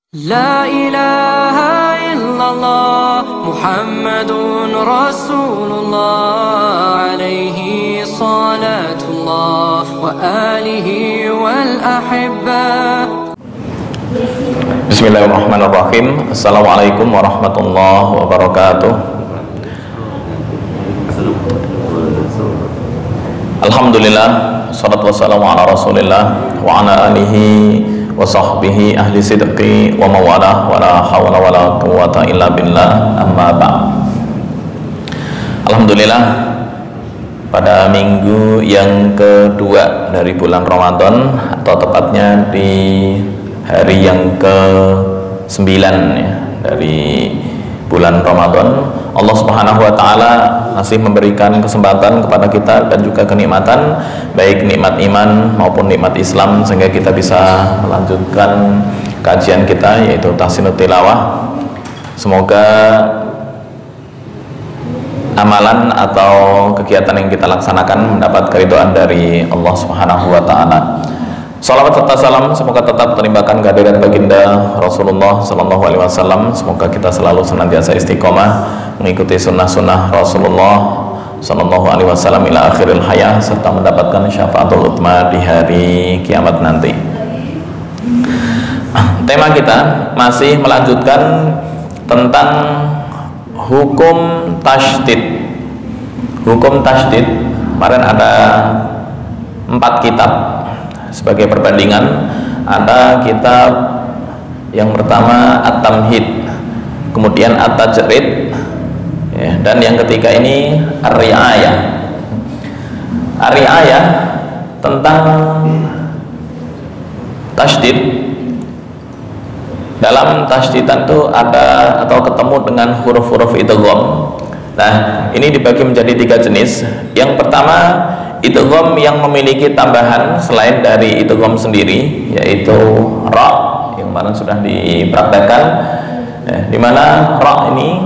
لا إله إلا الله محمد رسول الله عليه صلاة الله وآله والأحبة. Bismillahirrahmanirrahim. Assalamualaikum warahmatullahi wabarakatuh. Alhamdulillah, salatu wassalamu ala rasulillah wa ala alihi wa sahbihi ahli sidqi wa mawalah wa la hawla wa la quwwata illa billah, amma ba'd. Alhamdulillah, pada minggu yang kedua dari bulan Ramadan, atau tepatnya di hari yang ke-9 ya, dari bulan Ramadan, Allah Subhanahu wa taala masih memberikan kesempatan kepada kita dan juga kenikmatan, baik nikmat iman maupun nikmat Islam, sehingga kita bisa melanjutkan kajian kita, yaitu tahsinut tilawah. Semoga amalan atau kegiatan yang kita laksanakan mendapat keridhaan dari Allah Subhanahu wa taala. Salawat serta salam semoga tetap terlimpahkan kehadirat baginda Rasulullah Sallallahu Alaihi Wasallam. Semoga kita selalu senantiasa istiqomah mengikuti sunnah-sunnah Rasulullah Sallallahu Alaihi Wasallam ila akhiril hayah, serta mendapatkan syafaatul utma di hari kiamat nanti. Tema kita masih melanjutkan tentang hukum tasydid. Hukum tasydid, kemarin ada 4 kitab. Sebagai perbandingan, ada kitab yang pertama At-Tamhid, kemudian At-Tajrid, ya, dan yang ketiga ini Ar-Ri'ayah. Ar-Ri'ayah tentang tasydid. Dalam tasdidan itu ada atau ketemu dengan huruf-huruf idgham. Nah, ini dibagi menjadi 3 jenis. Yang pertama, idgham yang memiliki tambahan selain dari idgham sendiri, yaitu ra, yang kemarin sudah dipraktekkan, di mana ra ini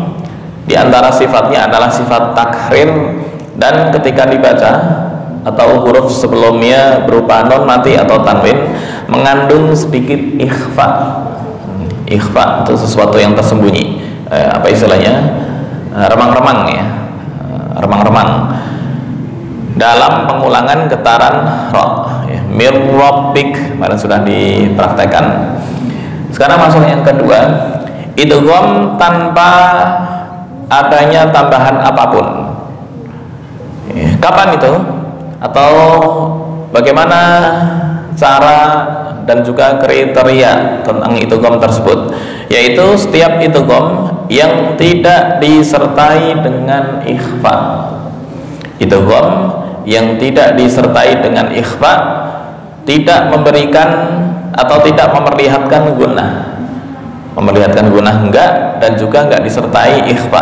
diantara sifatnya adalah sifat takhrir, dan ketika dibaca atau huruf sebelumnya berupa nun mati atau tanwin mengandung sedikit ikhfa. Ikhfa itu sesuatu yang tersembunyi, apa istilahnya, remang-remang ya, remang-remang dalam pengulangan getaran ra, ya, mir rabbik, kemarin sudah dipraktekkan. Sekarang masuk yang kedua, idgham tanpa adanya tambahan apapun. Ya, kapan itu? Atau bagaimana cara dan juga kriteria tentang idgham tersebut? Yaitu setiap idgham yang tidak disertai dengan ikhfa. Idgham yang tidak disertai dengan ikhfa tidak memberikan atau tidak memperlihatkan gunnah. Memperlihatkan gunnah enggak, dan juga enggak disertai ikhfa.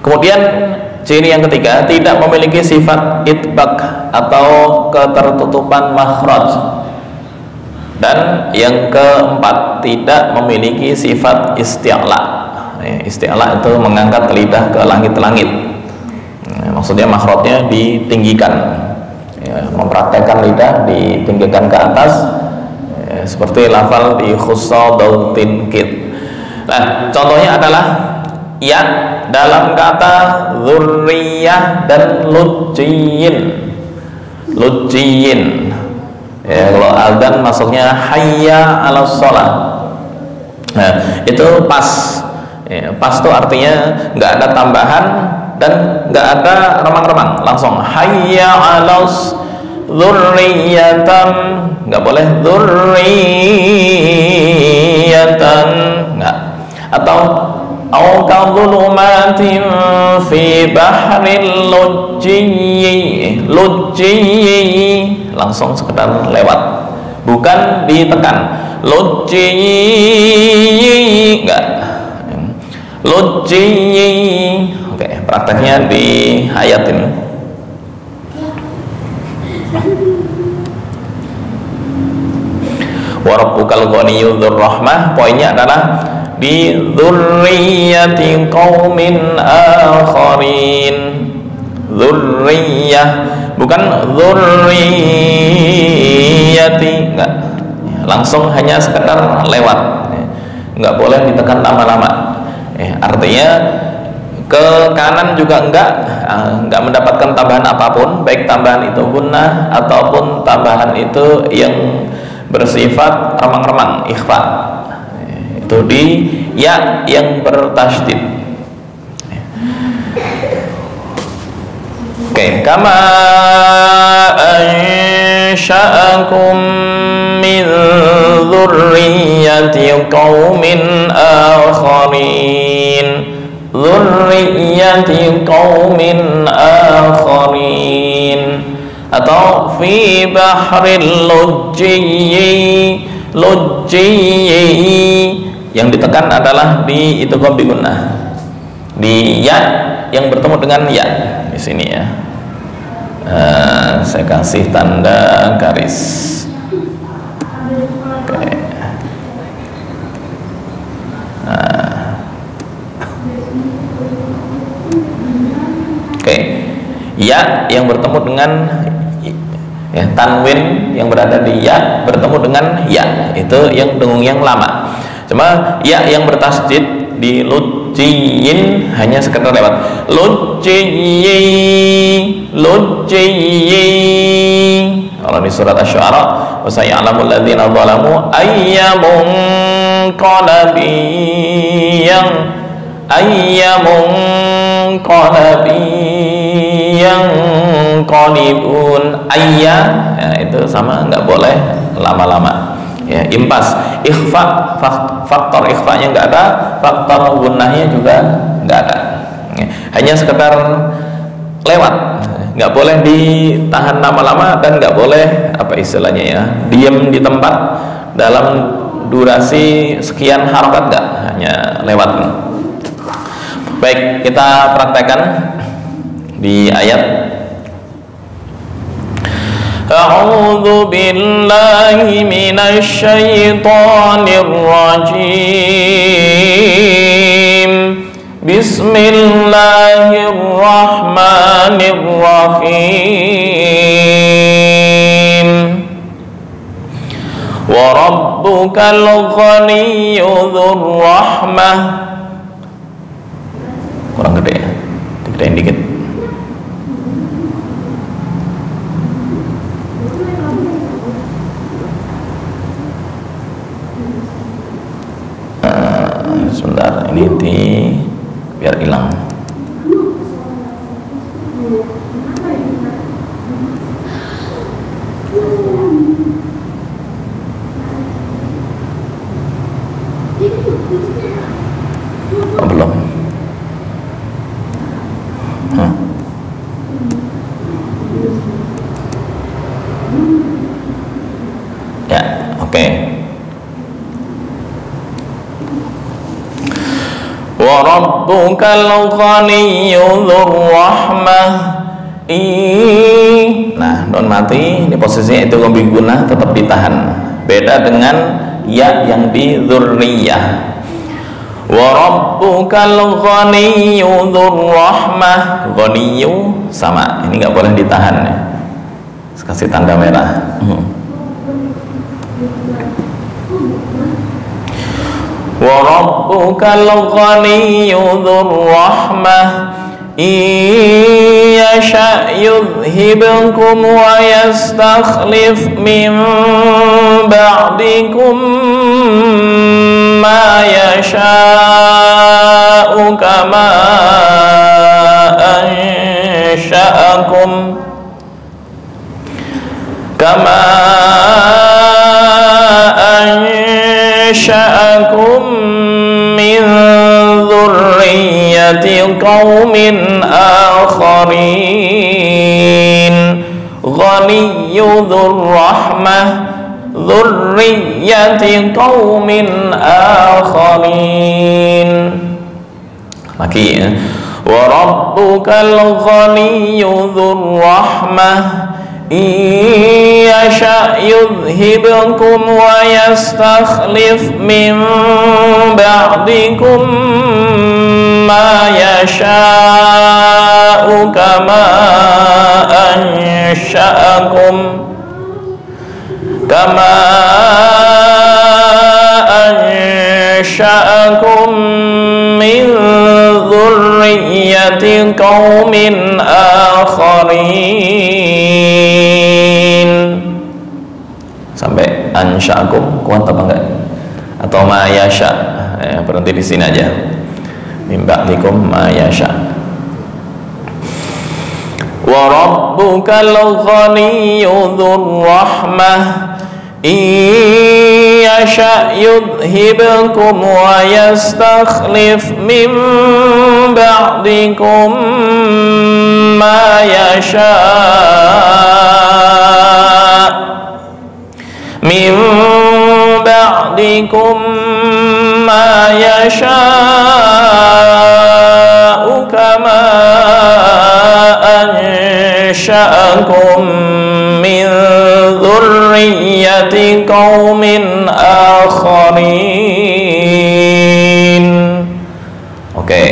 Kemudian ciri yang ketiga, tidak memiliki sifat itbaq atau ketertutupan makhraj. Dan yang keempat, tidak memiliki sifat isti'la. Isti'la itu mengangkat lidah ke langit-langit. Maksudnya makhrajnya ditinggikan, ya, mempraktekkan lidah ditinggikan ke atas, ya, seperti lafal di khussadatin kid. Nah, contohnya adalah ya dalam kata dzurriyah dan lujjiyin. Lujjiyin, ya, kalau adzan masuknya hayya 'alas shalah. Nah, itu pas, ya, pas itu artinya nggak ada tambahan dan nggak ada remang-remang, langsung hayya 'alas dzurriyatan, nggak boleh dzurriyatan, nggak. Atau au kadhulumatin fi bahril lujji, lujji, langsung sekedar lewat, bukan ditekan. Lujji, enggak, lujji. Oke, prakteknya di ayat ini. Wa rabbukal ghaniyyu dzur rahmah, poinnya adalah di dzurriyyati qaumin akharin. Dzurriyyah, bukan dzurriyyati, enggak, langsung hanya sekedar lewat. nggak boleh ditekan lama-lama. Artinya ke kanan juga nggak mendapatkan tambahan apapun, baik tambahan itu gunnah ataupun tambahan itu yang bersifat remang-remang, ikhfa. Itu di ya yang bertasydid. Oke, kama ansha'akum min dzurriyyati qaumin akharin, dzurriyyati qaumin akharin, atau fi bahril lujjiyyi, yang ditekan adalah di idgham bi gunnah, di ya yang bertemu dengan ya di sini ya. Saya kasih tanda garis. Oke. Oke. Ya yang bertemu dengan ya, tanwin yang berada di ya bertemu dengan ya, itu yang dengung yang lama. Cuma ya yang bertasydid di lujjiyyin hanya sekedar lewat lujjiyyi. Kalau di surat Asy-Syu'ara, wa saya'lamul ladzina zalamu ayyamun qalibun ayya, ya, itu sama, nggak boleh lama-lama. Ya, impas, ikhfa, faktor ikhfanya nggak ada, faktor gunnahnya juga nggak ada. Ya, hanya sekedar lewat, nggak boleh ditahan lama-lama dan nggak boleh apa istilahnya ya, diam di tempat dalam durasi sekian harokat, nggak, hanya lewat. Baik, kita praktekkan di ayat. A'udzu billahi minasy syaithanir rajim. Bismillahirrahmanirrahim. Wa rabbukal ghaniyyu dzur rahmah. Kurang gede ya, gedein dikit. Sebentar, ini biar hilang. Oh, belum. Ya, oke. Wa rabbukal ghaniyyu dzur rahmah. Nah, don mati di posisinya itu gombi gunnah tetap ditahan. Beda dengan ya yang di dzurriyah. Wa rabbukal ghaniyyu dzur rahmah. Ghaniyyu sama, ini nggak boleh ditahan ya. Kasih tanda merah. Wa rabbukal ghaniyyu dzur rahmah yasha yudhibkum wa yastakhlif min ba'dikum ma yasha'u kama ansha'akum min dzurriyyati qaumin akharin. Ghaniyyu dzur rahmah dzurriyyati qaumin akharin. Lagi ya. Wa rabbukal ghaniyyu dzur rahmah yasha yudhibkum wa yastakhlif min ba'dikum ma yasha'u kama ansha'akum ansha'akum min dzurriyyati qaumin akharin. Sampai ansha'akum kuat apa enggak? Atau ma yasha? Berhenti di sini aja. Min ba'dikum ma yasha. Wa rabbukal ghaniyyu dzur rahmah yasha yudhibkum wa yastakhlif min ba'dikum ma yasha min ba'dikum ma yasha'u kama ansha'akum min dzurriyyati qaumin akharin. Oke,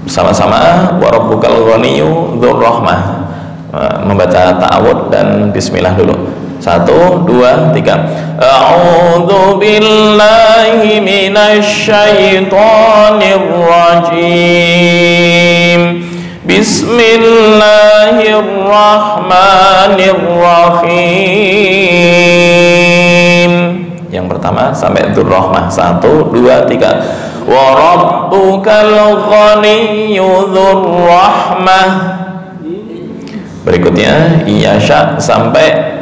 bersama-sama wa rabbukal ghaniyyu dzur rahmah. Membaca ta'awudz dan bismillah dulu. 1, 2, 3. A'udzu billahi minasy syaithanir rajim. Bismillahirrahmanirrahim. Yang pertama sampai dzurrahmah. 1, 2, 3. Wa rabbukal ghaniyyu dzurrahmah. Berikutnya iyasya sampai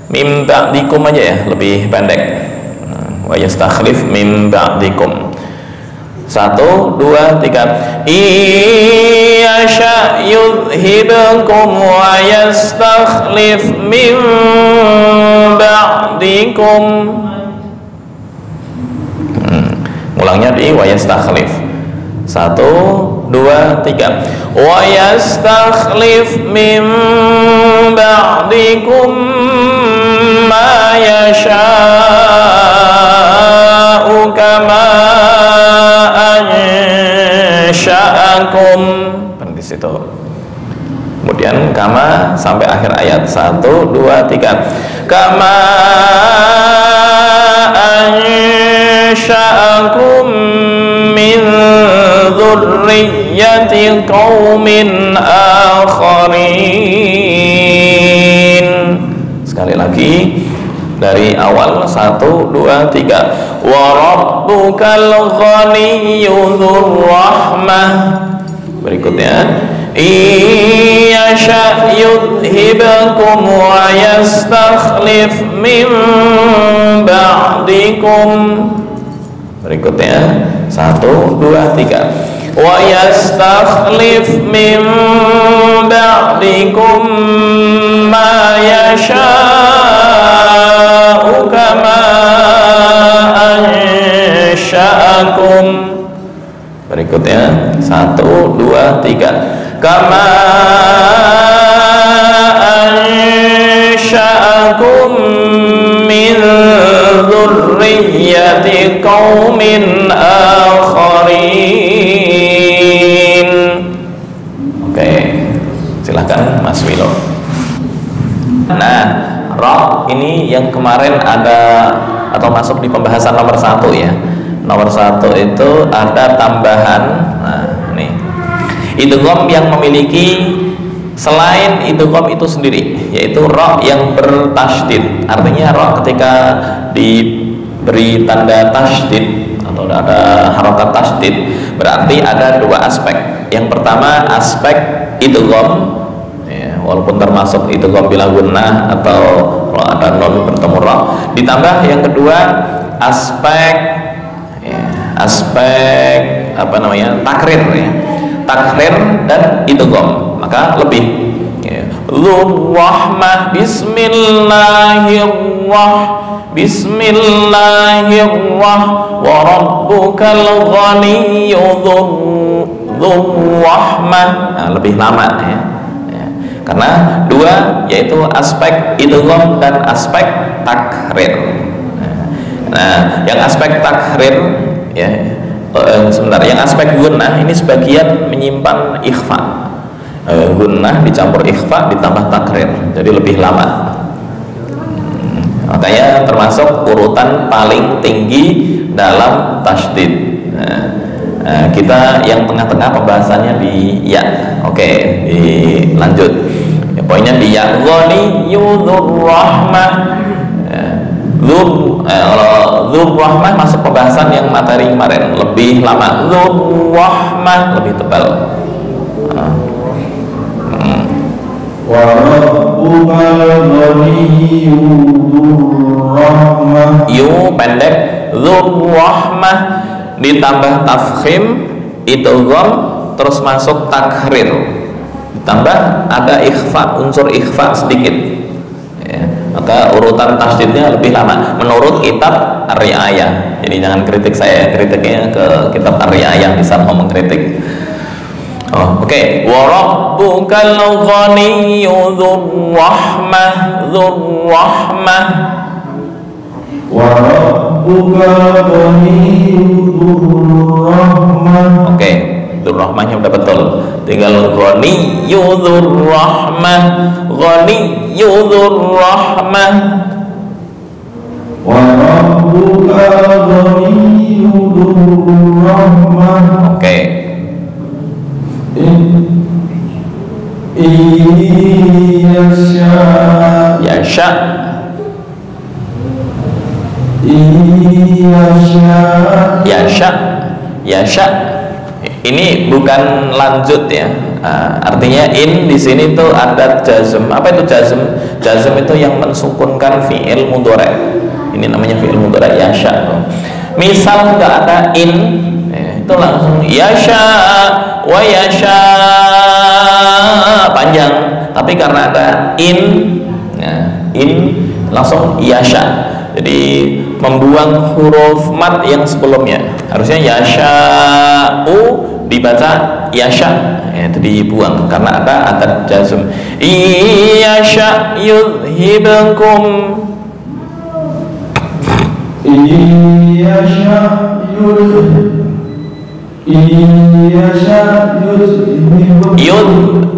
mim ba'dikum aja ya, lebih pendek. Wa yastakhlif mim ba'dikum. 1, 2, 3. Iyasha yudhibkum wa yastakhlif mim ba'dikum. Ulangnya di wa yastakhlif. 1, 2, 3. Wa yastakhlif min ba'dikum ma yasha'u kama ansha'akum. Berhenti situ. Kemudian kama sampai akhir ayat. 1, 2, 3. Kama ansha'akum min dzurriyyati qaumin akharin. Sekali lagi dari awal. 1, 2, 3. Wa rabbukal ghaniyyu dzur rahmah. Berikutnya iyasha yudhibkum wa yastakhlif min ba'dikum. Berikutnya 1, 2, 3. Wa yastakhlif min ba'dikum ma yasha'u kama ansha'akum. Berikutnya 1, 2, 3. Kama ansha'akum min dzurriyyati qaumin akharin. Oke, silakan Mas Milo. Nah, ra ini yang kemarin ada atau masuk di pembahasan nomor 1 ya. Nomor 1 itu ada tambahan. Nah, ini idgham yang memiliki selain idgham itu sendiri, yaitu ra yang bertasydid. Artinya ra ketika diberi tanda tasydid atau ada harokat tasydid, berarti ada 2 aspek. Yang pertama aspek idgham ya, walaupun termasuk idgham bila gunnah atau ada nun bertemu ra. Ditambah yang kedua aspek ya, aspek apa namanya? Takrir ya. Takrir dan idgham. Maka lebih ya. Dzurrahmah Bismillahirrahmanirrahim. Wa rabbukal ghaniyyu dzurrahmah. Nah, lebih lama ya. Karena 2 yaitu aspek idgham dan aspek takrir. Nah, yang aspek takrir ya, sebentar, yang aspek gunnah ini sebagian menyimpan ikhfa. Gunnah dicampur ikhfa ditambah takrir, jadi lebih lama. Maka makanya termasuk urutan paling tinggi dalam tasydid. Kita yang tengah-tengah pembahasannya di ya. Oke, dilanjut. Ya, poinnya di ya. Ghaniyur rahmah. Dzur rahmah masuk pembahasan yang materi kemarin lebih lama. Dzur rahmah lebih tebal. Wa rabbukal ghaniyyur rahmah. Yu pendek, dzur rahmah ditambah tafkhim idgham terus masuk takhrir, ditambah ada ikhfa, unsur ikhfa sedikit ya, maka urutan tasydidnya lebih lama menurut kitab Ar-Ri'ayah. Jadi jangan kritik saya, kritiknya ke kitab Ar-Ri'ayah bisa mau mengkritik. Oke. Wa rabbukal ghaniyyu dzur rahmah, dzur rahmah. Wa rabbukal ghaniyyur rahmah. Oke, dzur rahmahnya udah betul. Tinggal ghaniyyu dzur rahmah, ghaniyyu dzur rahmah. Wa rabbukal ghaniyyur rahmah. Oke. Yasha. Yasha. Ini bukan lanjut ya. Artinya in di sini tuh ada jazm. Apa itu jazm? Jazm itu yang mensukunkan fi'il mudhari'. Ini namanya fi'il mudhari' yasha. Misal nggak ada in, itu langsung yasha wa yasha panjang. Tapi karena ada in langsung yasha. Jadi membuang huruf mat yang sebelumnya. Harusnya yasha'u dibaca yasha, itu dibuang karena ada jazm. Yasha yudhibakum. Yud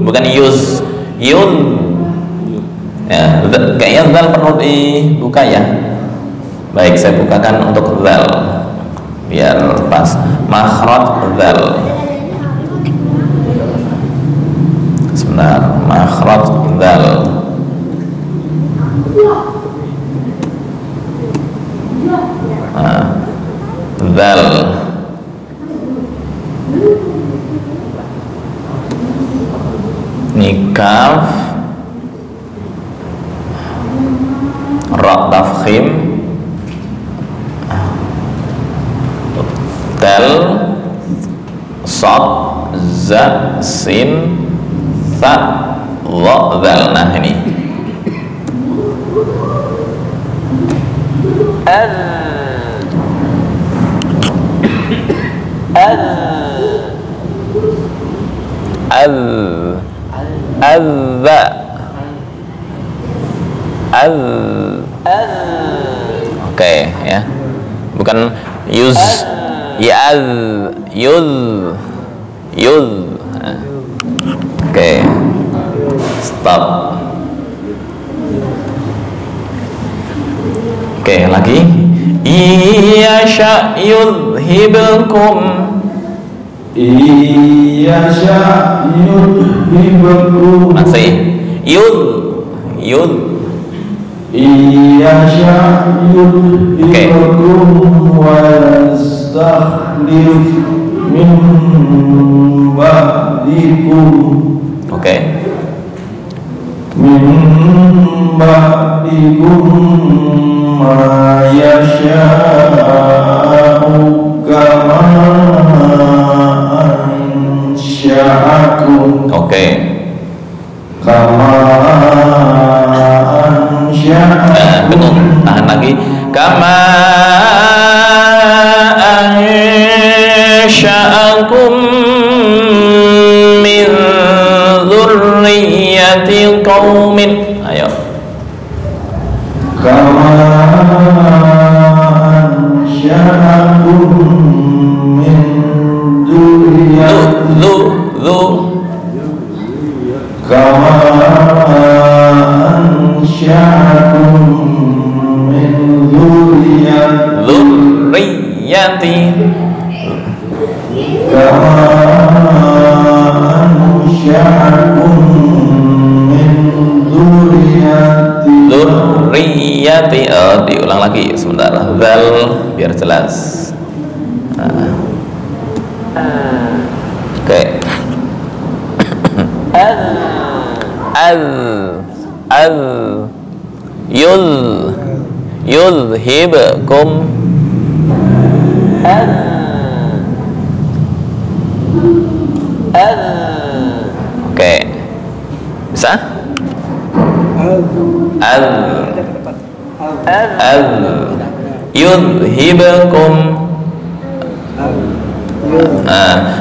bukan yuz. Yud ya, kayaknya zal perlu dibuka ya. Baik, saya bukakan untuk zal biar pas makhraj zal. Sebentar, makhraj zal. Zal. Nikaf ra tafkhim dal sad za sin ta dha dal. Nah ini oke ya, bukan yuz yaz yuz yuz. Oke, stop. Oke, lagi yasha yudhibukum. Yasha yudhibukum. Masih yud Yasha yudhibukum wa yastakhlif min ba'dikum. Oke. Min ba'dikum ma yasha'u kama ansha'akum. Oke. Kama ansha'akum. Betul. Tahan lagi. Kama ansha'akum min dzurriyyati qaumin. Ayo. Kama dzurriyyati kama ansha'akum min dzurriyyati. Diulang lagi sebentar, zal biar jelas. Oke. Yuzhibkum oke, bisa? Yuzhibkum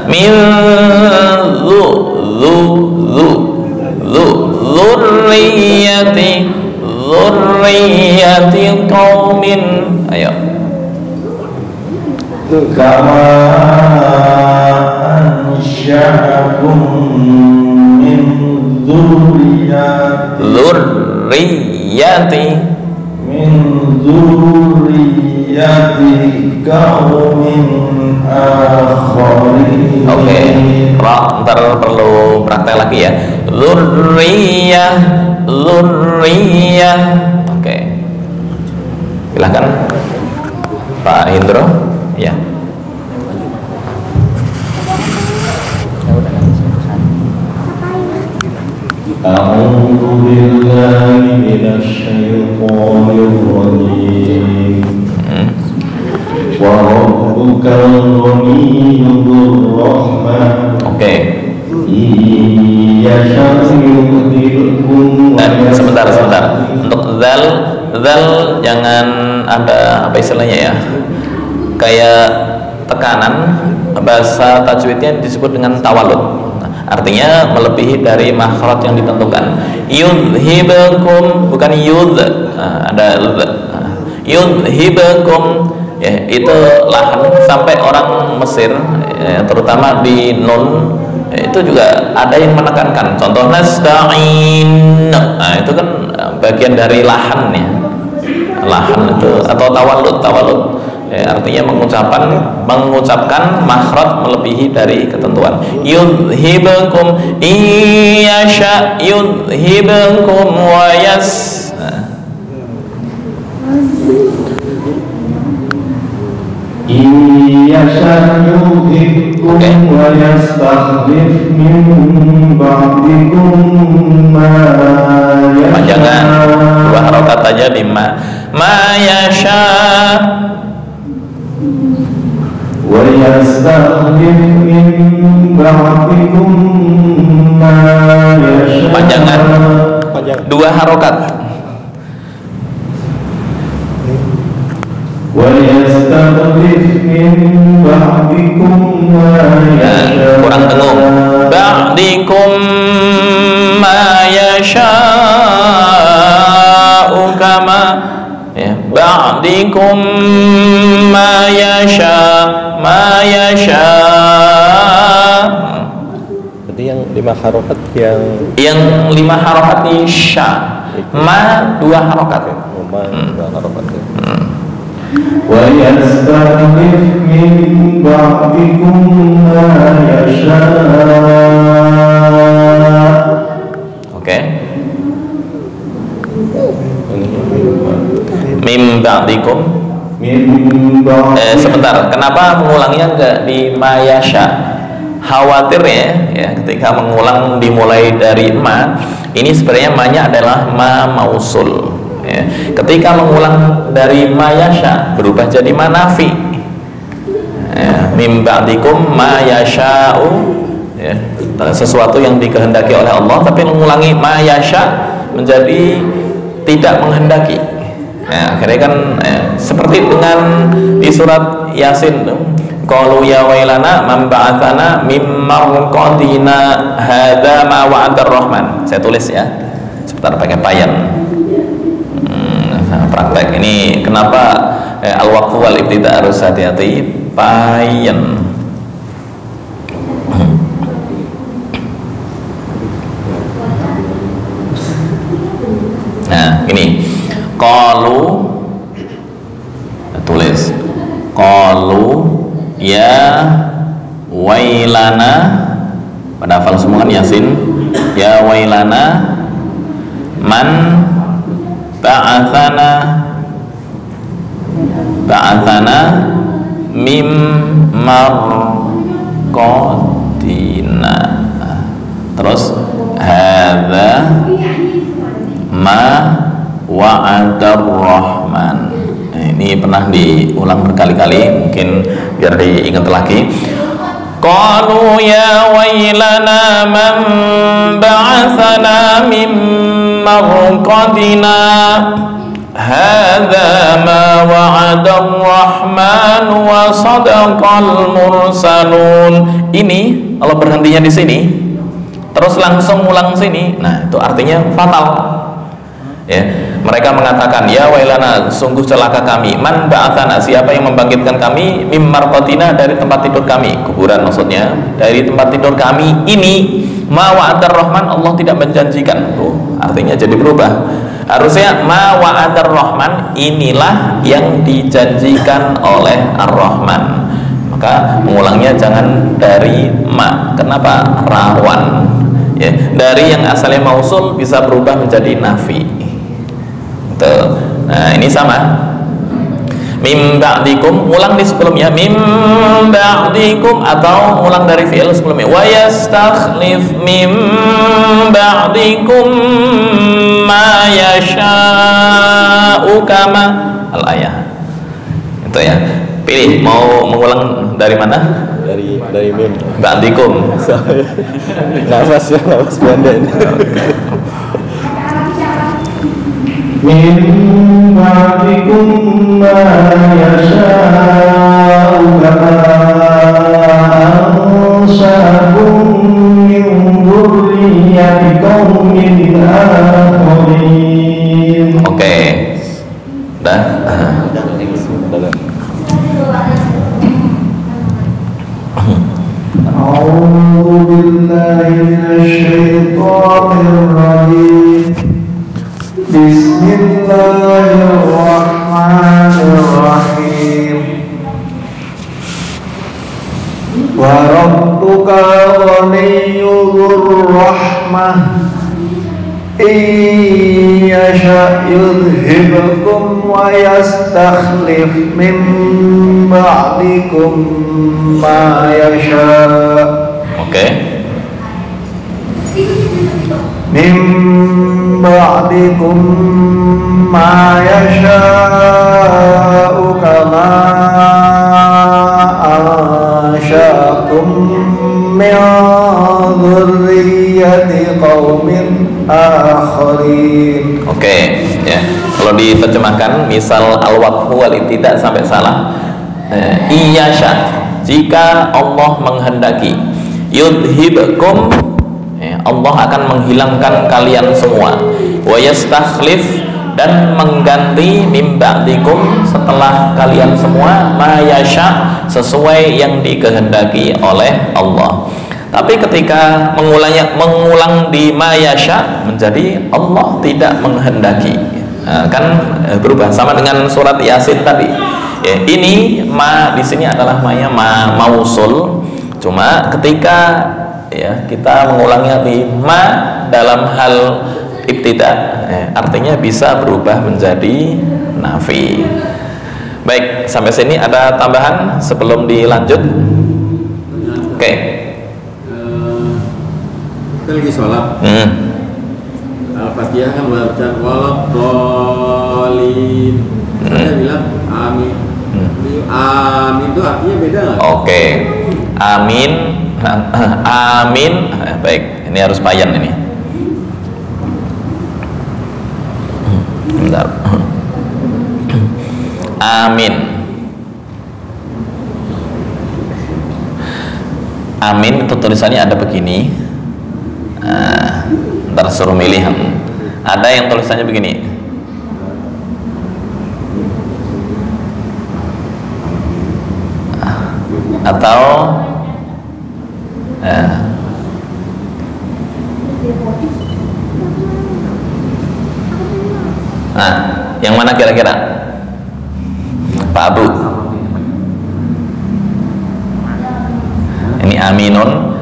min dzurriyyati qaumin. Ayo. kama ansha'akum min dzurriyyati qaumin akharin. Oke, ntar perlu praktek lagi ya. Dzurriyyah. Oke, silakan Pak Hendro. Ya. A'udzu billahi minasy syaithanir rajim. Wa rabbukal ghaniyyur rahman. Oke. Sebentar. Untuk zal jangan ada apa istilahnya ya, kayak tekanan. Bahasa tajwidnya disebut dengan tawalud. Artinya melebihi dari makhraj yang ditentukan. Yudhibakum bukan yud, ada yudhibakum ya, itu lahan sampai orang Mesir ya, terutama di nun itu juga ada yang menekankan. Contoh nasta'in, nah itu kan bagian dari lahan ya, lahan itu atau tawalud ya, artinya mengucapkan makhraj melebihi dari ketentuan. Yudhibakum iyasha yudhibakum wa yas. Iyasha yudhikum wa yastakhlif min ba'dikum ma yasha. Panjangan dua harokat aja di ma yasha. Wa yastakhlif min ba'dikum ma yasha. Panjangan dua harokat. Wa yastakhlif min ba'dikum ma yasha. Kurang dengung. Ba'dikum ma yasha'u kama ya, ba'dikum ma yasha' Berarti yang 5 harokat yang 5 harokat di sya, ma 2 harokat. Ma 2 harokat ya. Wa yastakhlif min ba'dikum ma yasha'. Oke. Mim ba'dikum. Sebentar, kenapa mengulangnya enggak di mayasya? Khawatir ya, ketika mengulang dimulai dari ma, ini sebenarnya ma-nya adalah ma mausul ya. Ketika mengulang dari mayasya berubah jadi ma nafi ya. Mim ba'dikum ma yasha'u ya, sesuatu yang dikehendaki oleh Allah, tapi mengulangi ma yasha menjadi tidak menghendaki. Nah, akhirnya kan seperti dengan di surat Yasin, qalu ya wailana man ba'atsana mim marqadina hadza ma wa'adar rahman. Saya tulis ya, sebentar pakai payan. Praktek ini kenapa al-waqfu wal ibtida harus hati-hati, payan. Nah, ini qalu, tulis qalu Ya wailana, pada hafal semua kan Yasin. Ya wailana man ba'athana mim marqadina. Terus hadza ma wa'adar rahman. Ini pernah diulang berkali-kali, mungkin biar diingat lagi. Qalu ya wailana man ba'athana min marqadina hadza ma wa'ada ar-rahman wa sadaqal mursalun. Ini kalau berhentinya di sini terus langsung ulang sini, nah itu artinya fatal. Ya, mereka mengatakan ya wailana, sungguh celaka kami, man ba'athana, siapa yang membangkitkan kami, mim marqatina, dari tempat tidur kami, kuburan maksudnya, dari tempat tidur kami ini, ma wa'adar rahman, Allah tidak menjanjikan. Artinya jadi berubah, harusnya ma wa'adar rahman, inilah yang dijanjikan oleh ar-rahman. Maka mengulangnya jangan dari ma. Kenapa? Rawan. Ya, dari yang asalnya mausul bisa berubah menjadi nafi. Nah ini sama. Mim ba'dikum, ulang di sebelumnya mim ba'dikum, atau ulang dari fi'il sebelumnya wa yastakhlif mim ba'dikum ma yasha'u kama al-ayah. Itu ya. Pilih mau mengulang dari mana? Dari mim ba'dikum. nafas pendek. Min ba'dikum ma yasha'u kama ansa'akum min dzurriyyati qaumin akharin. Oke. Dah. A'udzu billahi minasy syaithanir rajim. Bismillahirrahmanirrahim. Wa rabbuka ghaniyyur rahmah, yasha' yudhibkum wa yastakhlif min ba'dikum ma yasha'. Oke. Min ba'dikum ma yasha'u kama ansha'akum min dzurriyyati qaumin akharin. Oke, ya. Kalau diterjemahkan, misal al-waqfu wal ibtida sampai salah. Iyasha, jika Allah menghendaki, yudhibkum, Allah akan menghilangkan kalian semua, wa yastakhlif, dan mengganti mim ba'dikum, setelah kalian semua, ma yasha, sesuai yang dikehendaki oleh Allah. Tapi ketika mengulang di ma yasha, menjadi Allah tidak menghendaki. Kan berubah, sama dengan surat Yasin tadi. Ya, ini ma di sini adalah ma mausul. Cuma ketika ya kita mengulangnya di ma dalam hal ibtida, artinya bisa berubah menjadi nafi. Baik, sampai sini ada tambahan sebelum dilanjut? Oke. Kita lagi sholat. Al-Fatihah kan baca waladhdallin. Saya bilang amin. Amin itu artinya beda nggak? Oke. Amin. Amin. Baik, ini harus bayan ini. Bentar. Amin. Amin itu tulisannya ada begini. Ntar suruh milih. Ada yang tulisannya begini. Atau nah, yang mana kira-kira? Pak Abu. aminun,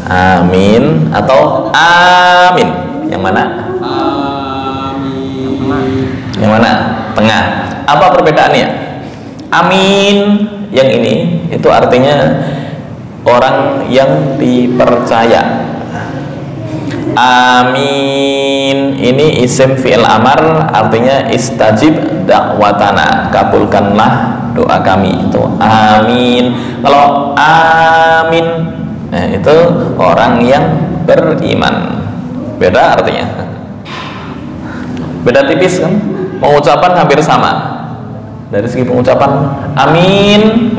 amin atau amin. Yang mana? Yang mana? Tengah. Apa perbedaannya? Amin yang ini itu artinya orang yang dipercaya. Amin ini isim fi'il amar, artinya istajib da'watana, kabulkanlah doa kami. Itu amin. Kalau amin, itu orang yang beriman. Beda artinya, beda tipis kan? Pengucapan hampir sama dari segi pengucapan amin.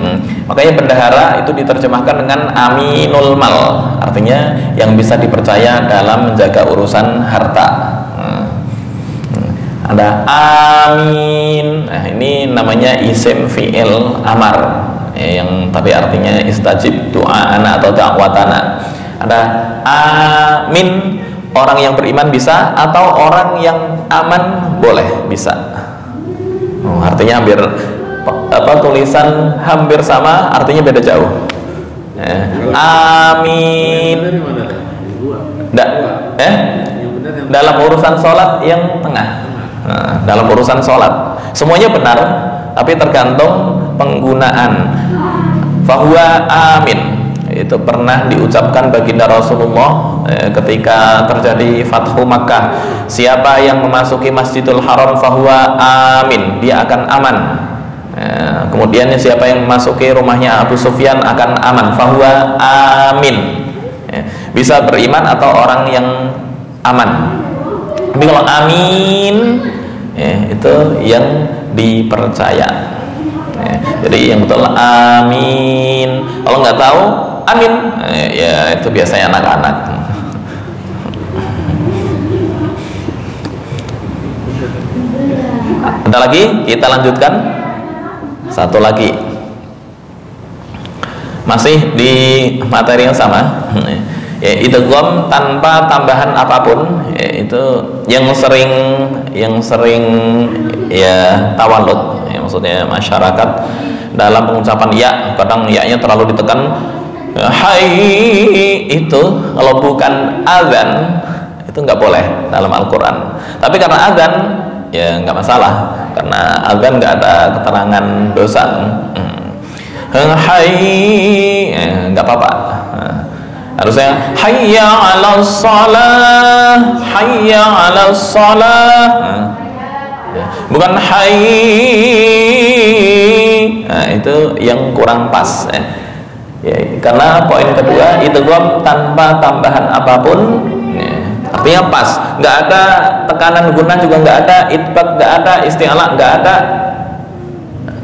Makanya bendahara itu diterjemahkan dengan aminul mal, artinya yang bisa dipercaya dalam menjaga urusan harta. Ada amin, nah ini namanya isim fi'il amar, yang tapi artinya istajib du'ana atau da'watana. Ada amin, orang yang beriman bisa, atau orang yang aman boleh, bisa. Artinya hampir tulisan hampir sama, artinya beda jauh. Amin. Dalam urusan sholat yang tengah. Dalam urusan sholat semuanya benar, tapi tergantung penggunaan. Fahuwa amin itu pernah diucapkan baginda Rasulullah ketika terjadi Fathu Makkah. Siapa yang memasuki Masjidil Haram fahuwa amin, dia akan aman. Kemudian siapa yang memasuki rumahnya Abu Sufyan akan aman, fahuwa amin. Bisa beriman atau orang yang aman. Tapi kalau amin itu yang dipercaya. Jadi yang betul amin. Kalau nggak tahu amin, ya itu biasanya anak-anak. Ada lagi? Kita lanjutkan. Satu lagi. Masih di materi yang sama. Ya, idgham tanpa tambahan apapun, ya, itu yang sering ya tawalud, ya, maksudnya masyarakat dalam pengucapan ya, kadang ya-nya terlalu ditekan. Hai itu kalau bukan azan itu nggak boleh dalam Al-Quran. Tapi karena azan ya nggak masalah, karena azan nggak ada keterangan dosa. Hai nggak apa-apa. Harusnya hayya 'alas shalah, hayya 'alas shalah. Bukan hayy. Nah, itu yang kurang pas. Ya, karena poin kedua idgham tanpa tambahan apapun, ya, artinya pas, nggak ada tekanan guna juga nggak ada, itbaq nggak ada, isti'la nggak ada,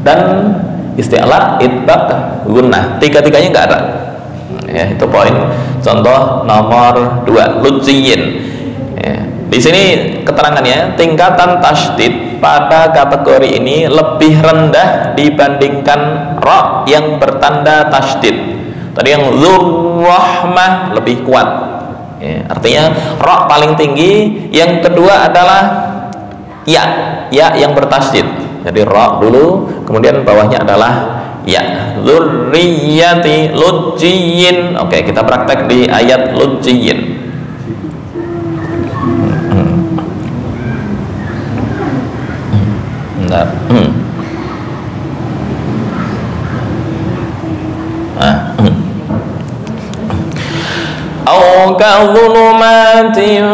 dan isti'la, itbaq, guna, tiga-tiganya nggak ada. Ya, itu poin contoh nomor 2, lujjiyin. Ya, di sini keterangannya tingkatan tasydid pada kategori ini lebih rendah dibandingkan ra yang bertanda tasydid. Tadi yang dzurrahmah lebih kuat. Ya, artinya ra paling tinggi, yang kedua adalah ya yang bertasydid. Jadi ra dulu, kemudian bawahnya adalah ya. Dzurriyyati lujjiyin. Oke, kita praktek di ayat lujjiyin. Bentar. Au kadhulumatin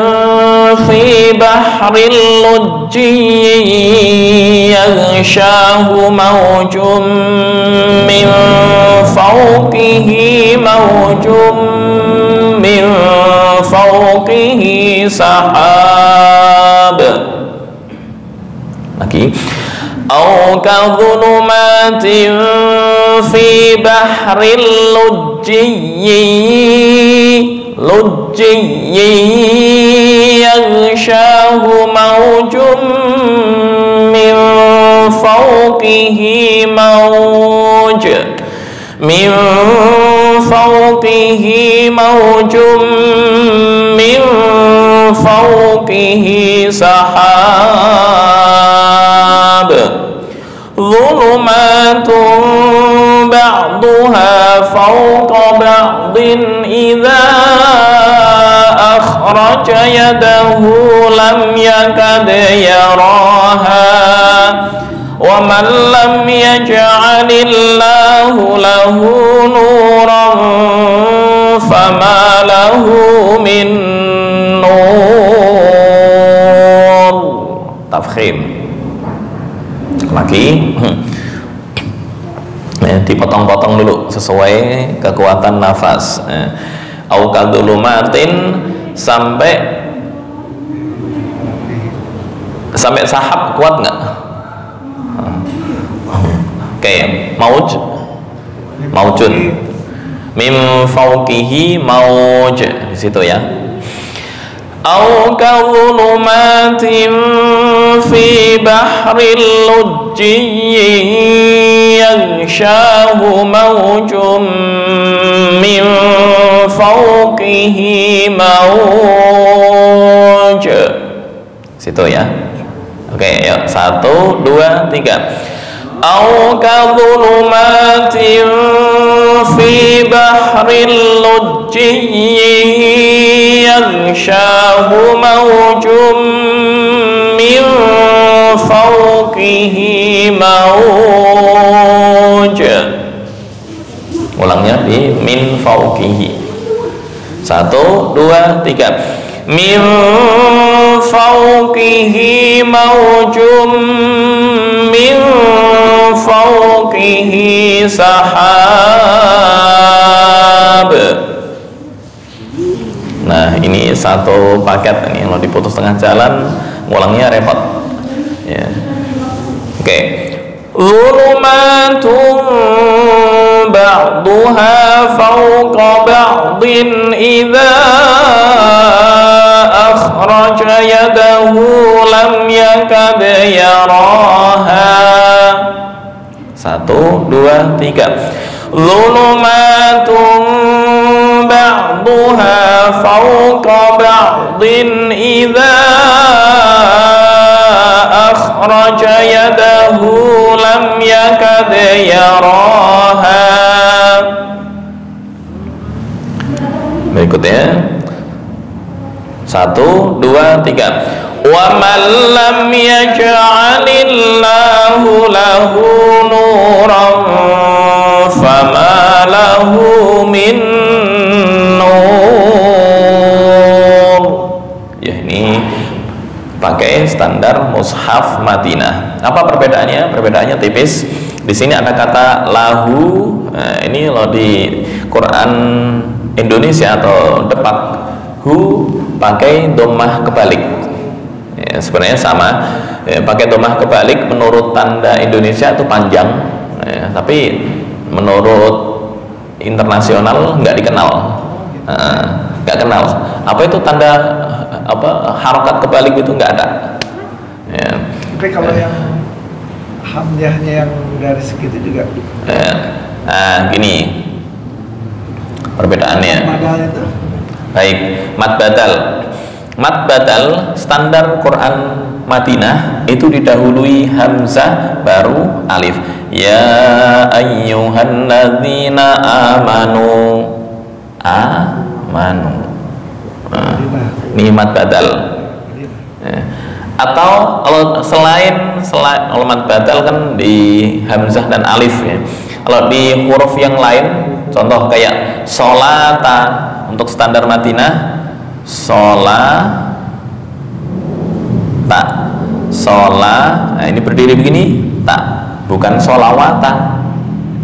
fi bahril lujji yaghshahu mawjum min fawqihi mawjum min fawqihi sahab. Lagi. Au kadhulumatin fi bahril lujji yaghshahu mawjum min fawqihi mawj min fawqihi mawjum min fawqihi sahab dhulumatun بعضها فوق بعض إذا أخرج يده لم يكد يراها ومن لم يجعل الله له نورا فما له من nur. Tafkhim lagi dipotong-potong dulu sesuai kekuatan nafas. Au kadulumatin sampai sahab kuat nggak? Oke, maujud mim fauqihi mauj di situ ya. Au kadulumatin fi bahril lujjiyyin yaghshahu mawjum min fawqihi mawj. Situ ya. Oke, yuk 1, 2, 3. Au kadulumatin fi bahril lujjiyyin yaghshahu mawjum min fawqihi mawj. Ulangnya di min fawqihi. 1, 2, 3. Min fawqihi mawjum min fawqihi sahab. Nah, ini satu paket ini. Kalau diputus tengah jalan, ngulangnya repot. Ya. Oke. Zulumatun ba'duha fawqa ba'din idza akhraja yadahu lam yakad yaraha. 1, 2, 3. Zulumatun ba'duha fawqa ba'din idza akhraja yadahu lam yakad yaraha. Berikutnya 1, 2, 3. Wa man lam yaj'alillahu lahu nuran fama lahu min nur. Ya, ini pakai standar mushaf Madinah. Apa perbedaannya? Perbedaannya tipis. Di sini ada kata lahu. Nah, ini loh di Quran Indonesia atau depak hu pakai dhammah kebalik. Ya, sebenarnya sama. Ya, pakai dhammah kebalik menurut tanda Indonesia itu panjang. Ya, tapi menurut internasional nggak dikenal. Nggak kenal. Apa itu tanda harokat kebalik itu nggak ada. Ya. Tapi kalau yang hamzahnya yang dari segitu juga. Ya. Nah, gini perbedaannya. Padahal itu. Baik, mad badal. Mad badal standar Quran Madinah itu didahului hamzah baru alif. Ya ayyuhan ladzina amanu. Amanu. Ini mad badal. Ya. Atau kalau selain kalau mad badal kan di hamzah dan alif ya. Kalau di huruf yang lain, contoh kayak sholata untuk standar Madinah, sholata, nah ini berdiri begini, tak, bukan sholawata.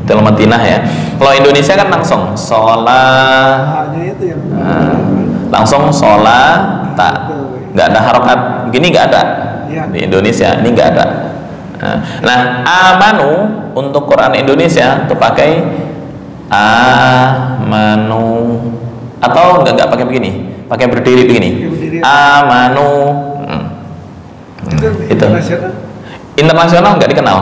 Dalam Madinah ya. Kalau Indonesia kan langsung langsung sholata, nggak ada harokat, gini nggak ada. Di Indonesia ini nggak ada. Nah, amanu untuk Quran Indonesia tuh pakai amanu, atau nggak pakai begini, pakai berdiri begini, amanu. Itu internasional nggak dikenal.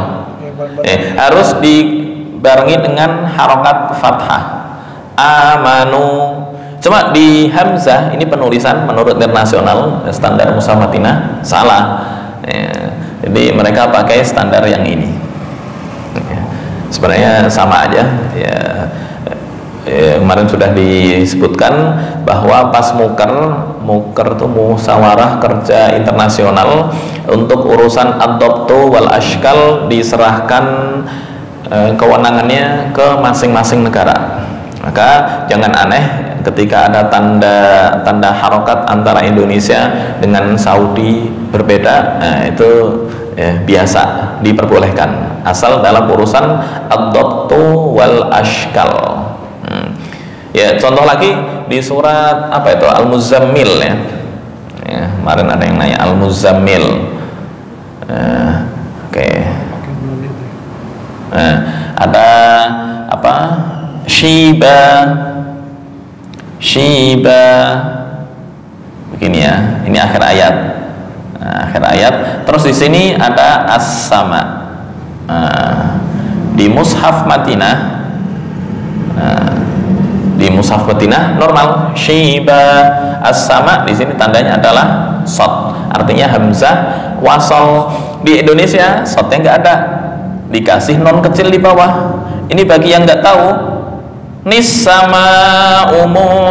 Harus dibarengi dengan harokat fathah, amanu. Cuma di hamzah ini penulisan menurut internasional standar Mushaf Madinah salah. Jadi mereka pakai standar yang ini. sebenarnya sama aja ya. Kemarin sudah disebutkan bahwa pas muker itu musyawarah kerja internasional, untuk urusan ad-dhabtu wal ashkal diserahkan kewenangannya ke masing-masing negara. Maka jangan aneh ketika ada tanda harokat antara Indonesia dengan Saudi berbeda. Nah, itu biasa, diperbolehkan asal dalam urusan ad-dhabtu wal ashkal. Ya, contoh lagi di surat apa itu, Al-Muzammil ya. Kemarin ada yang nanya Al-Muzammil. Oke. Ada apa? Shiba begini ya. Ini akhir ayat. Akhir ayat. Terus di sini ada as-sama. Di mushaf Madinah. Di mushaf Madinah normal Shiba as-sama, di sini tandanya adalah shad, artinya hamzah wasal. Di Indonesia shadnya nggak ada, dikasih non kecil di bawah. Ini bagi yang nggak tahu, nisama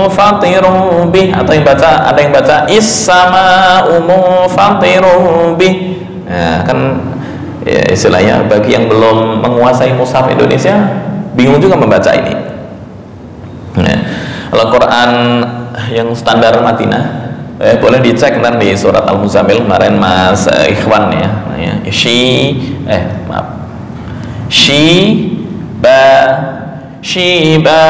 fatiru bih, atau yang baca, ada yang baca is-sama fatiru bih. Nah, kan ya, istilahnya bagi yang belum menguasai mushaf Indonesia bingung juga membaca ini. Nah, Al-Quran yang standar Madinah boleh dicek nanti di surat Al-Muzammil kemarin Mas Ikhwan ya, Shiba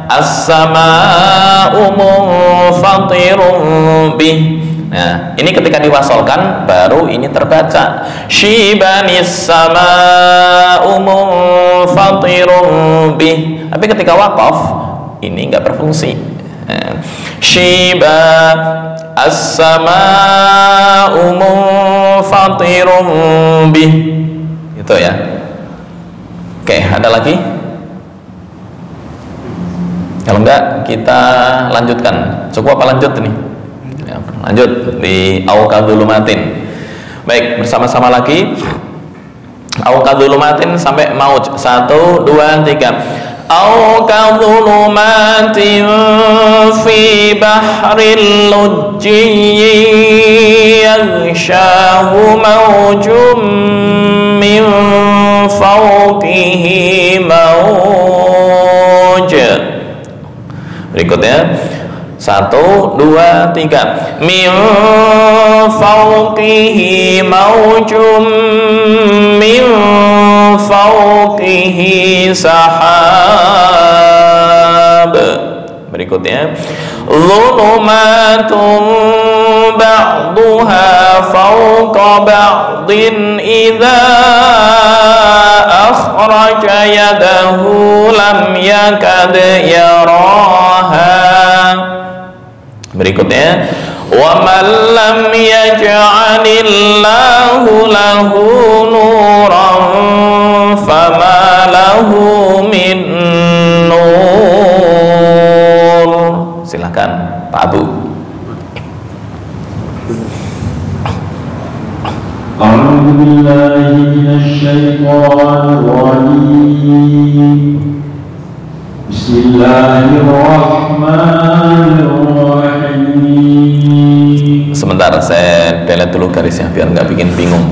as-sama'u munfatirun bih. Nah, ini ketika diwasolkan baru ini terbaca Shibanis sama'u munfatirun bih. Tapi ketika waqaf ini nggak berfungsi. Shiba as-sama'u munfatirun bih, gitu ya. Oke, ada lagi? Kalau enggak kita lanjutkan. Cukup apa lanjut ini? Ya, lanjut di Auqadhulumatin. Baik, bersama-sama lagi Auqadhulumatin sampai mauj. 1, 2, 3. أو كظلمات في بحر لجي يغشاه موج من فوقه موج. Berikutnya 1, 2, 3. Min fawqihi maujum min fawqihi sahab. Berikutnya dhulumatun ba'duha fawqa ba'din idza akhraja yadahu lam yakad yaraha. Berikutnya wa man lam yaj'alillahu lahu nuran fama lahu min nur. Silakan Pak Abu. A'udzu billahi minasy syaithanir rajim. Bismillahirrahmanirrahim. Sebentar, saya delete dulu garisnya biar nggak bikin bingung.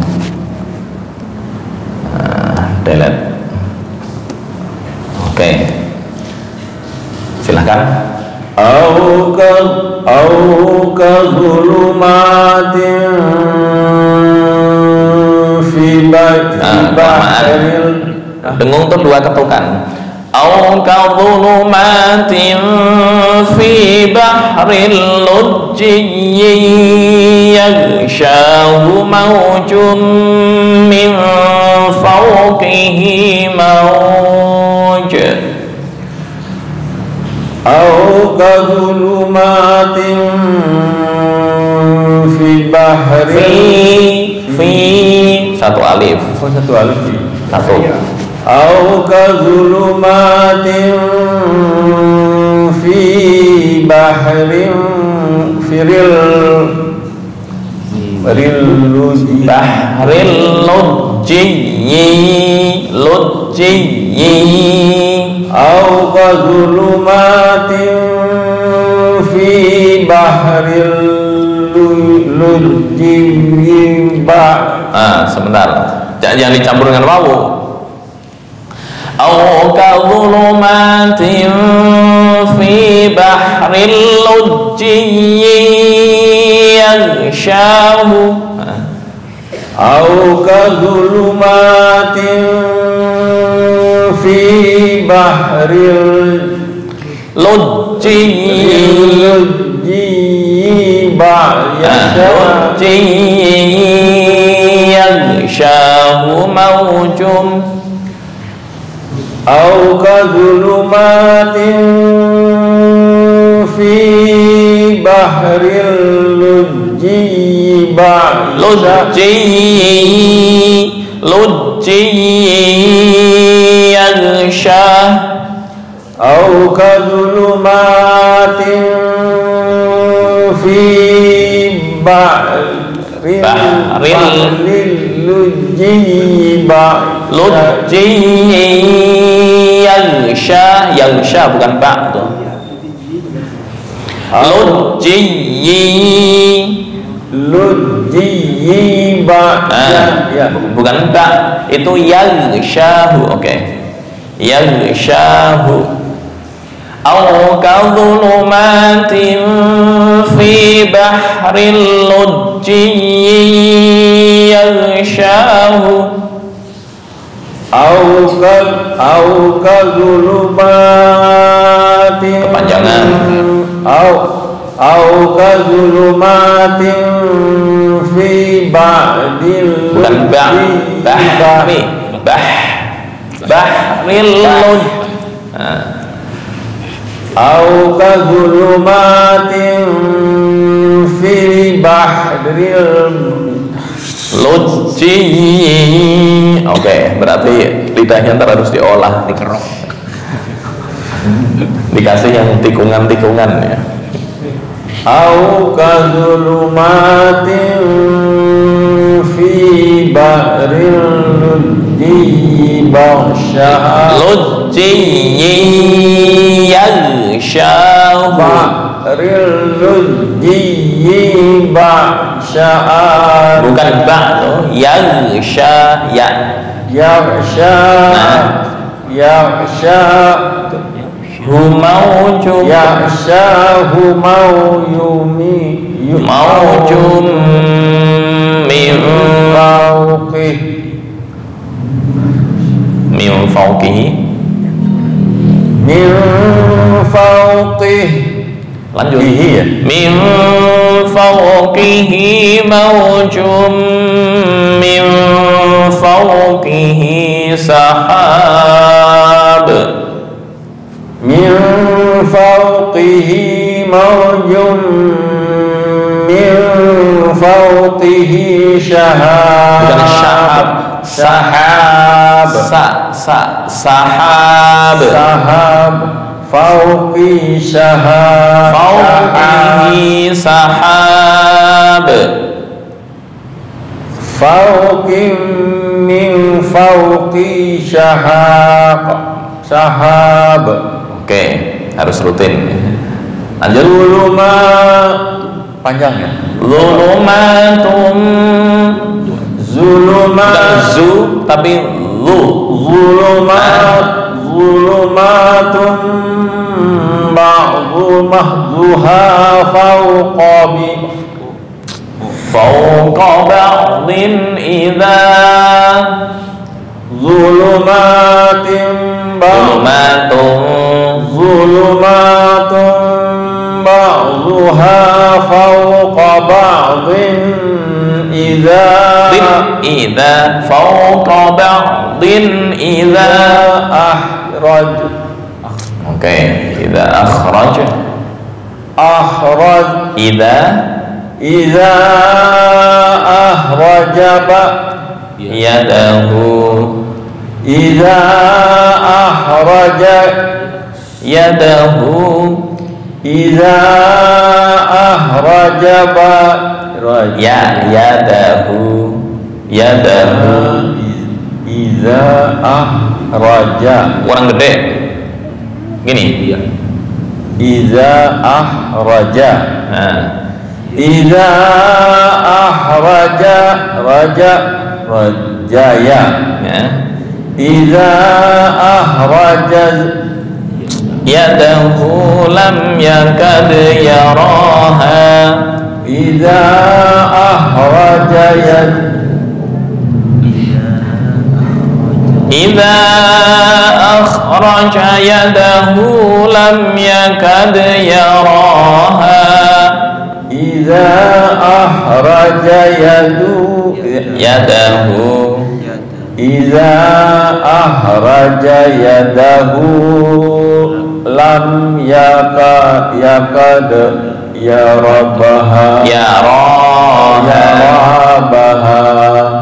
Delete. Oke. Silakan. Auka zulumatin fi bahril. Dengung tuh 2 ketukan. Au kadhulumatin fi bahril lujji yaghshahu mawjun min fawqihi mawj. Au kadhulumatin fi bahril fi 1 alif. Oh, 1 alif. 1. Au kadhulumatin fi bahrin firil bahril lujji Au kadzulumatin fi bahril lujjin sebentar, jangan dicampur dengan wawu. Au kadzulumatin fi bahril lujjin yaghshahu. Au kadzulumatin fi bahril lujjin yaghshahu mawjum. Au kadzulumatin fi bahril lujji yaghsha. Au kadzulumatin fi bahril lujji yaghsha bukan ba tuh. lujji ba bukan ba, itu yaghshahu. Oke, yaghshahu. Au kadzulumatin fi bahril lujji yaghshahu. Au kadzulumatin kepanjangan. Au kadzulumatin fi ba'dil bukan bahril lujji. Au kadzulumatin fi bahril lujji. Oke, berarti lidahnya ntar harus diolah, dikerok, dikasih yang tikungan-tikungan ya. Au kadzulumatin fi bahril lujji yaghshahu. Bahril lujji bukan ba tuh, yaghsha ya. Yaghsha mawjum. Yaghshahu mawjum min fawqihi. Lanjut. Min fawqihi mawjum min fawqihi sahab. Min fawqihi mawjum min fawqihi shahab. Bukan syahab, sahab. Sahab. Fawqi shahab. Fawqihi sahab. Fawqi min fawqi shahab. Oke, harus rutin. Lanjut. Panjangnya. Zulumatum. Bukan zu tapi lu. Zulumatun ba'du mahduha fawqa ba'din idza zulumatun ba'duha fawqa ba'din idza fawqa ba'din idza akhraj. Oke, idza akhraj. Idza ahraja yadahu. Idza ahraja yadahu. Idza ahraja yadahu. Idza ahraja. Kurang gede. Gini. Iya. Iza ahraja. Nah, Iza ahraja rajaya. ya. Iza ahraja Yadahu lam yakad yaraha. Iza ahraja yad Idza akhraja yadahu lam yakad yaraha. Iza ahraja Yadahu Iza ahraja yadahu lam yakad yarabaha yaraha.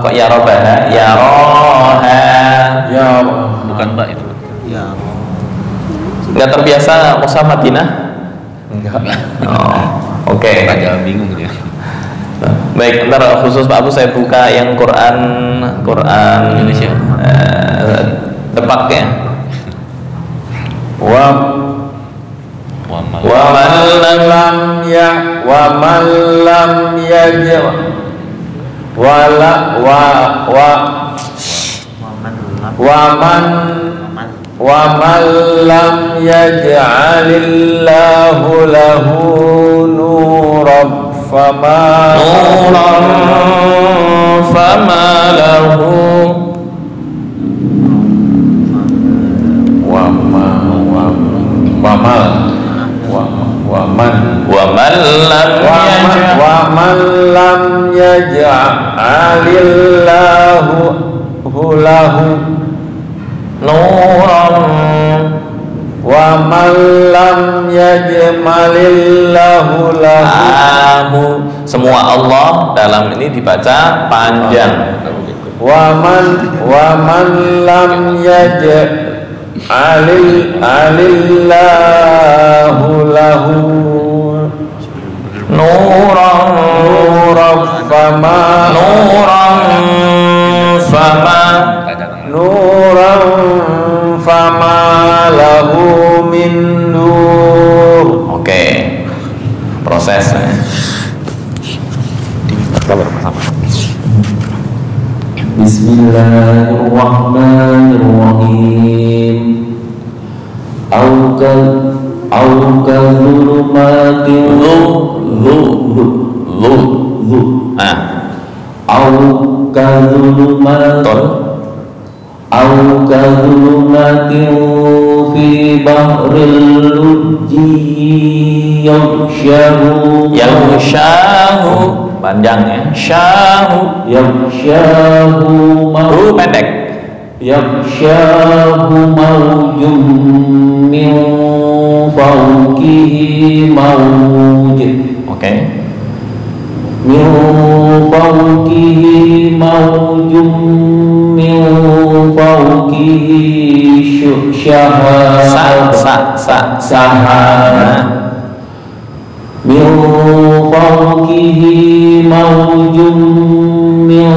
Kok yarabaha? Yaraha. Bukan Mbak itu. Ya. Nggak terbiasa Musa Madinah? Enggak. Oh, oke. Jangan bingung dia. Baik, ntar khusus Pak Abu saya buka yang Quran Indonesia. Depak ya. Wa man lam yaj'alillahu lahu nuran fama lahu wa man lam yaj'alillahu lahu nuran wa man lam yajmalillahu lahu. Semua Allah dalam ini dibaca panjang. Wa man lam yaj'alillahu lahu nuran fama lahu min nur. Oke, prosesnya. Bismillahirrahmanirrahim. Au kadhulumatin au kadhulumatin fi bahril lujji yaghshahu panjang ya. Syahu pendek. Yaghshahu mawjum min fawqihi mawj. Oke. Min fawqihi mawjum min fawqihi sahab. Min fawqihi mawjum min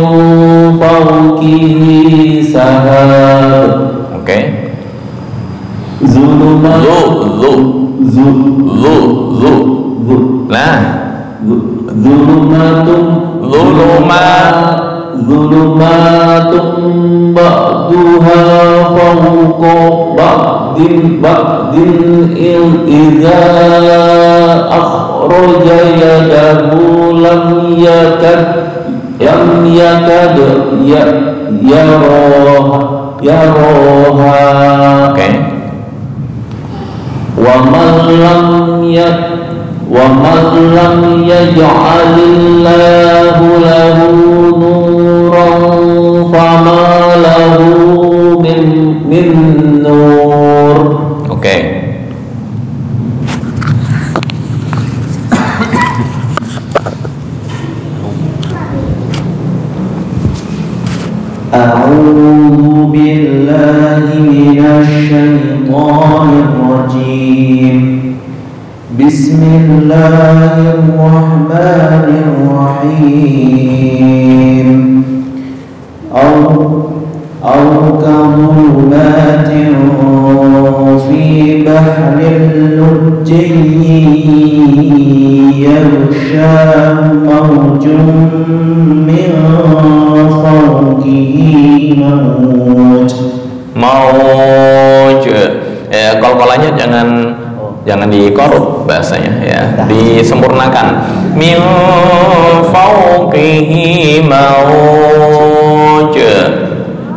fawqihi sahab. Oke. Zulumatun ba'duha fawqa ba'din idza akhraja yadahu lam yakad yaraha. Oke. Wa man lam yaj'alillahu lahu nuran fama lahu min nur. Oke. A'udzu billahi minasy syaithanir rajim. Bismillahirrahmanirrahim. أو كظلمات في بحر لجي يغشاه موج من فوقه موج. Mauj. Ya, qalqalanya jangan dikorup bahasanya ya, disempurnakan. Min fauqihi mauj.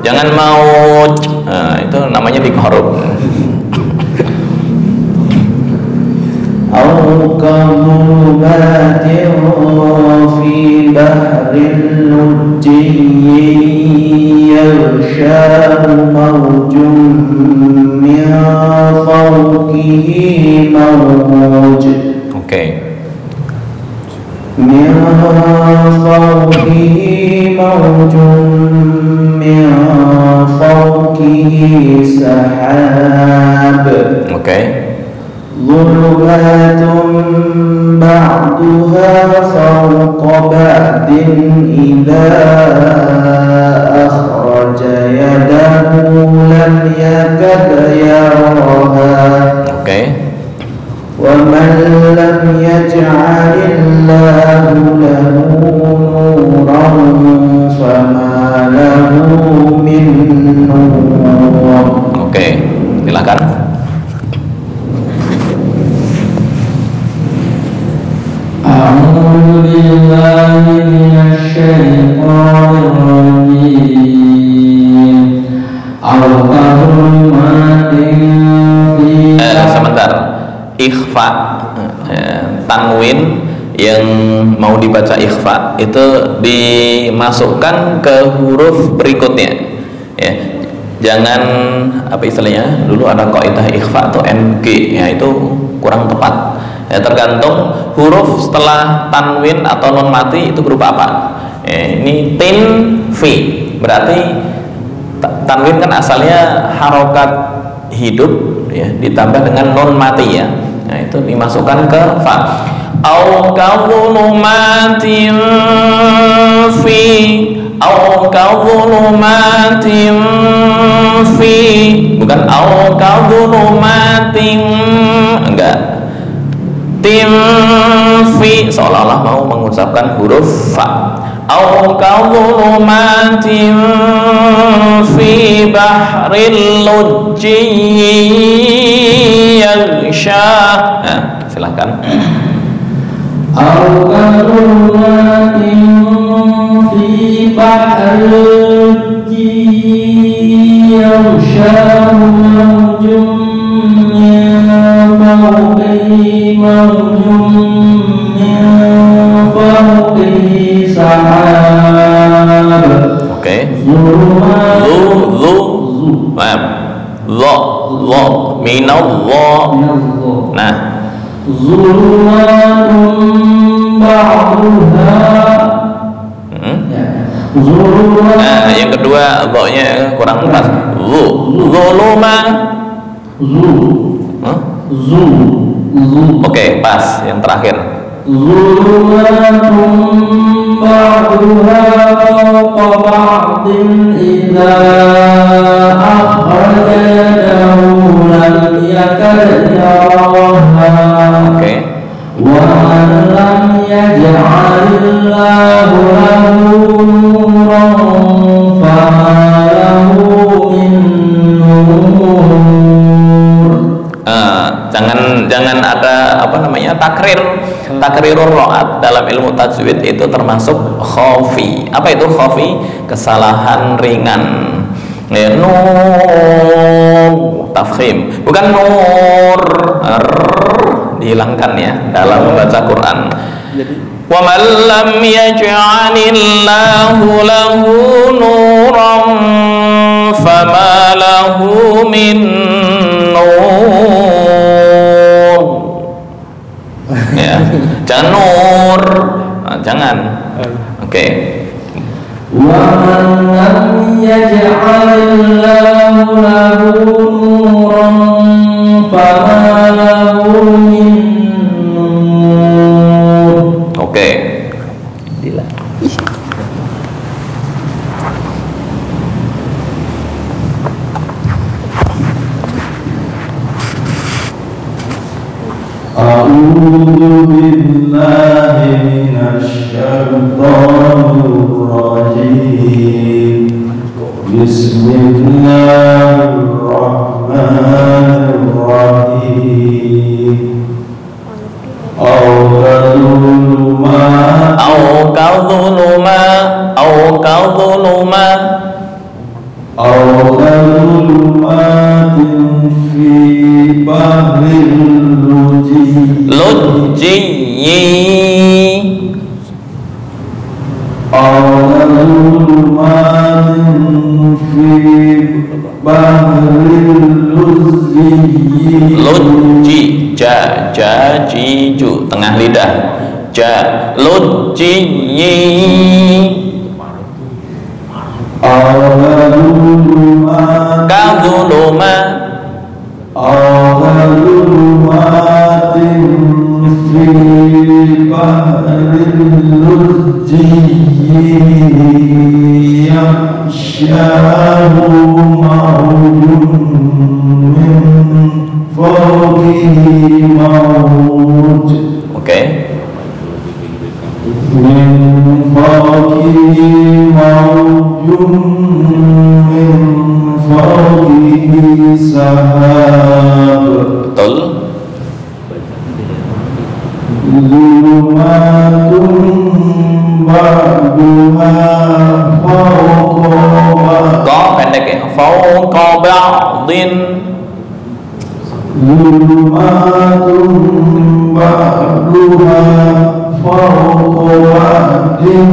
Jangan mauj. Nah, itu namanya dikorup. أو كظلمات في بحر لجي يغشاه موج من فوقه موج. Oke. من فوقه موج من فوقه سحاب. Oke. ظلمات بعضها فوق بعض إذا أخرج يده لم يكد يراها. Oke. ومن لم يجعل الله له نورا فما له من نور. Oke, silakan. أعوذ بالله من الشيطان الرجيم. أو كظلمات في Sebentar. Ikhfa, tanwin yang mau dibaca ikhfa itu dimasukkan ke huruf berikutnya ya. Jangan apa istilahnya, dulu ada kaidah ikhfa atau NG ya, itu kurang tepat ya, tergantung huruf setelah tanwin atau nun mati itu berupa apa ya. Ini tin fi berarti tanwin kan asalnya harokat hidup ya, ditambah dengan nun mati ya. Nah, itu dimasukkan ke fa. Au kadzulumatin fi, au kadzulumatin fi, bukan au kadzulumatin, enggak. Tim fi seolah-olah mau mengucapkan huruf fa. Au kadzulumatin fi bahril lujji yaghsha. Nah, silakan. أو كظلمات في بحر لجي يغشاه موج من فوقه موج من فوقه سحاب. Oke. ظلمات minallah. Nah, ظلمات بعضها. ظلمات. nah yang kedua dha-nya kurang pas. Zuluma. Oke, pas yang terakhir. ظلمات بعضها فوق بعض إذا أخرج يده لم يكد يراها. Oke. ومن لم يجعل الله له نورا فما له من نور. Jangan ada apa namanya takrirur ro'at dalam ilmu tajwid itu termasuk khafi. Apa itu khafi? Kesalahan ringan ya, nur tafkhim, bukan nur dihilangkan ya dalam membaca Quran. Wa man lam yaj'alillahu lahu nuran fama lahu min nur ya, jangan nur, nah, jangan. Oke. ومن لم يجعل الله له نورا فما له من نور. Oke. A'udzu billahi minasyaitonir rajim. Bismillahirrahmanirrahim. Au kadhulumatin fi bahril lujji au kadhulumatin fi bahril lujji jiju tengah lidah lujji kadhulumatin fi bahril lujji yaghshahu mawjun min fawqihi mawj. Oke. Min fawqihi mawjun min fawqihi sahab. Betul. Zulumatun ba'duha fawqa Pendek ya. Fawqa ba'din. Zulumatun ba'duha fawqa ba'din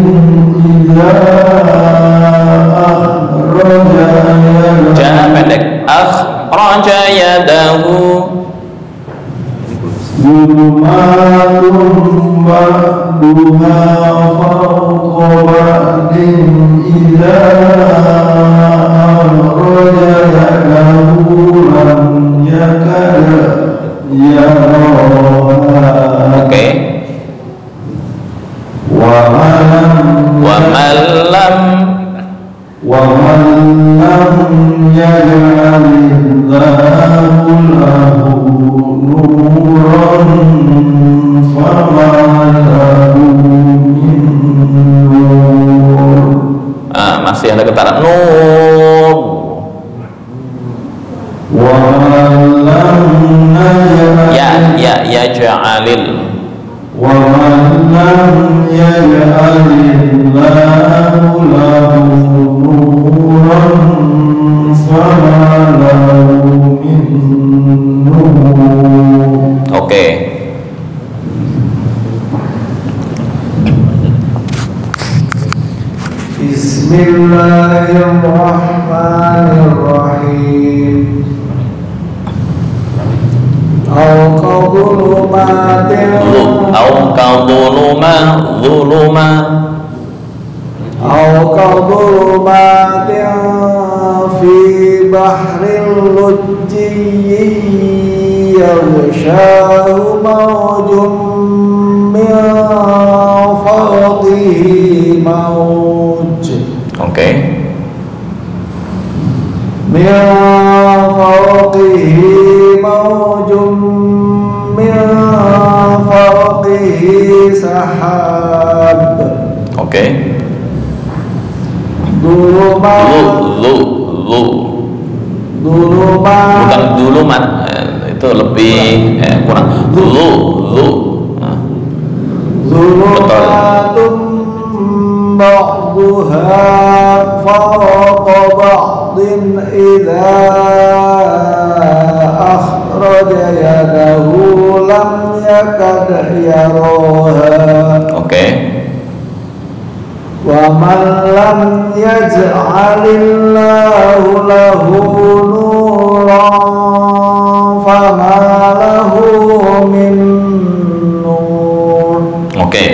idza akhraja Jangan pendek. Akhraja yadahu. Zulumatun ba'duha fawqa ba'din idza akhraja yadahu lam yakad yaraha. Oke. Wa man lam yaj'alillahu lahu nuran fama lahu min nur. Masih ada getaran nur. Wa man lam Yaj'alil. Wa man lam yaj'alillahu lahu nuran fama lahu min nur. Oke. Bismillahirrahmanirrahim. Au kadhulumatin fi bahril lujji yaghshahu mawjun min fawqihi mawj. Oke. Min fawqihi mawjun min fawqihi sahab. Oke. Dulumat Bukan dulumat, itu lebih kurang. Zulumatun ba'duha fawqa ba'din idza akhraja yadahu lam yakad yaraha. Oke. Wa man lam yaj'alillahu lahu nuran fama lahu min nur. Oke.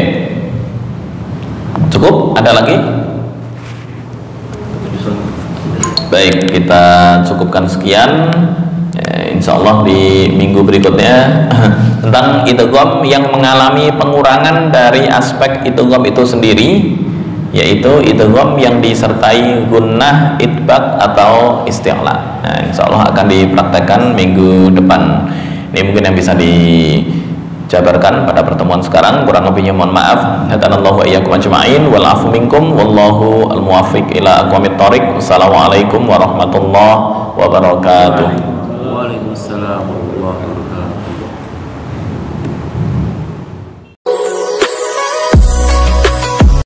Cukup? Ada lagi? Baik, kita cukupkan sekian. Insya Allah di minggu berikutnya tentang idgham yang mengalami pengurangan dari aspek idgham itu sendiri, yaitu idgham yang disertai gunnah, idbak atau isti'la. Insya Allah akan dipraktekkan minggu depan. Ini mungkin yang bisa jabarkan pada pertemuan sekarang. Kurang lebihnya mohon maaf. Hadanallahu iyyakum ajma'in wal afu minkum wallahu al muwaffiq ila aqwamit thoriq. Wassalamualaikum warahmatullahi wabarakatuh. Waalaikumsalam warahmatullahi wabarakatuh.